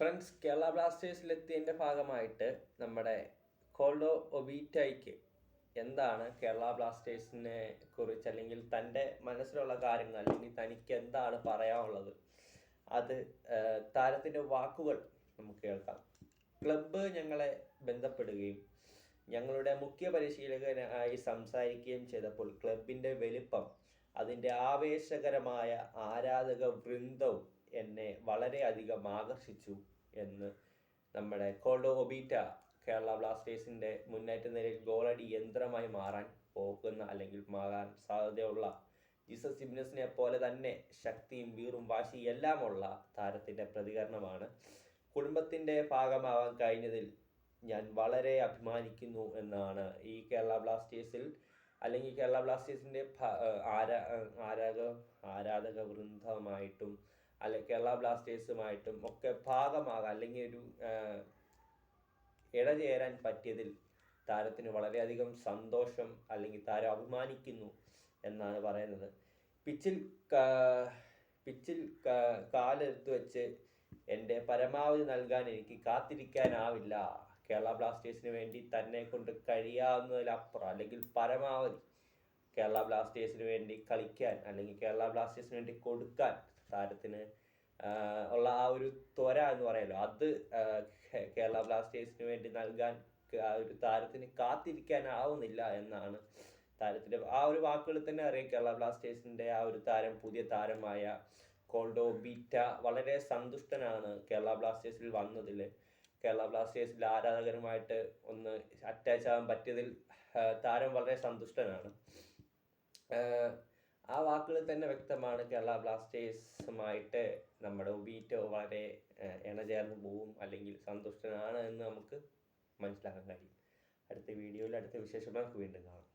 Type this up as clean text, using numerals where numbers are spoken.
Friends, Kerala ബ്ലാസ്റ്റേഴ്സിലെത്തിയതിൻ്റെ ഭാഗമായിട്ട് നമ്മുടെ കോൾഡോ ഒബീറ്റയ്ക്ക് എന്താണ് കേരള ബ്ലാസ്റ്റേഴ്സിനെ കുറിച്ച് അല്ലെങ്കിൽ തൻ്റെ മനസ്സിലുള്ള കാര്യങ്ങൾ അല്ലെങ്കിൽ തനിക്ക് എന്താണ് പറയാനുള്ളത്, അത് താരത്തിൻ്റെ വാക്കുകൾ നമുക്ക് കേൾക്കാം. ക്ലബ്ബ് ഞങ്ങളെ ബന്ധപ്പെടുകയും ഞങ്ങളുടെ മുഖ്യ പരിശീലകനായി സംസാരിക്കുകയും ചെയ്തപ്പോൾ ക്ലബിൻ്റെ വലിപ്പം, അതിൻ്റെ ആവേശകരമായ ആരാധക വൃന്ദവും എന്നെ വളരെയധികം ആകർഷിച്ചു എന്ന് നമ്മുടെ കോൾഡോ ഒബീറ്റ കേരള ബ്ലാസ്റ്റേഴ്സിൻ്റെ മുന്നേറ്റ നിരയിൽ ഗോളടി യന്ത്രമായി മാറാൻ പോകുന്ന അല്ലെങ്കിൽ മാറാൻ സാധ്യതയുള്ള ജീസസ് ജിംനസിനെ പോലെ തന്നെ ശക്തിയും വീറും വാശിയും എല്ലാമുള്ള താരത്തിൻ്റെ പ്രതികരണമാണ്. കുടുംബത്തിൻ്റെ ഭാഗമാവാൻ കഴിഞ്ഞതിൽ ഞാൻ വളരെ അഭിമാനിക്കുന്നു എന്നാണ് ഈ കേരള ബ്ലാസ്റ്റേഴ്സിൽ അല്ലെങ്കിൽ കേരള ബ്ലാസ്റ്റേഴ്സിൻ്റെ ആരാധക വൃന്ദമായിട്ടും അല്ലെങ്കിൽ കേരള ബ്ലാസ്റ്റേഴ്സുമായിട്ടും ഒക്കെ ഭാഗമാകാൻ അല്ലെങ്കിൽ ഒരു ഇടചേരാൻ പറ്റിയതിൽ താരത്തിന് വളരെയധികം സന്തോഷം അല്ലെങ്കിൽ താരം അഭിമാനിക്കുന്നു എന്നാണ് പറയുന്നത്. പിച്ചിൽ കാലെടുത്ത് വെച്ച് എൻ്റെ പരമാവധി നൽകാൻ എനിക്ക് കാത്തിരിക്കാനാവില്ല. കേരള ബ്ലാസ്റ്റേഴ്സിന് വേണ്ടി തന്നെ കൊണ്ട് കഴിയാവുന്നതിലപ്പുറം അല്ലെങ്കിൽ പരമാവധി കേരള ബ്ലാസ്റ്റേഴ്സിന് വേണ്ടി കളിക്കാൻ അല്ലെങ്കിൽ കേരള ബ്ലാസ്റ്റേഴ്സിന് വേണ്ടി കൊടുക്കാൻ താരത്തിന് ഉള്ള ആ ഒരു ത്വര എന്ന് പറയുമല്ലോ, അത് കേരള ബ്ലാസ്റ്റേഴ്സിന് വേണ്ടി നൽകാൻ ആ ഒരു താരത്തിന് കാത്തിരിക്കാനാവുന്നില്ല എന്നാണ് താരത്തിൻ്റെ ആ ഒരു വാക്കുകളിൽ തന്നെ അറിയാം. കേരള ബ്ലാസ്റ്റേഴ്സിൻ്റെ ആ ഒരു താരം, പുതിയ താരമായ കോൾഡോ ഒബീറ്റ വളരെ സന്തുഷ്ടനാണ് കേരള ബ്ലാസ്റ്റേഴ്സിൽ വന്നതിൽ. കേരള ബ്ലാസ്റ്റേഴ്സിൽ ആരാധകരുമായിട്ട് ഒന്ന് അറ്റാച്ച് ആകാൻ പറ്റിയതിൽ താരം വളരെ സന്തുഷ്ടനാണ്. ആ വാക്കുകളിൽ തന്നെ വ്യക്തമാണ് കേരള ബ്ലാസ്റ്റേഴ്സുമായിട്ട് നമ്മുടെ ഒബീറ്റോ വളരെ ഇണചേർന്ന് പോവും അല്ലെങ്കിൽ സന്തുഷ്ടനാണ് എന്ന് നമുക്ക് മനസ്സിലാക്കാൻ കഴിയും. അടുത്ത വീഡിയോയിൽ അടുത്ത വിശേഷങ്ങൾ വീണ്ടും കാണാം.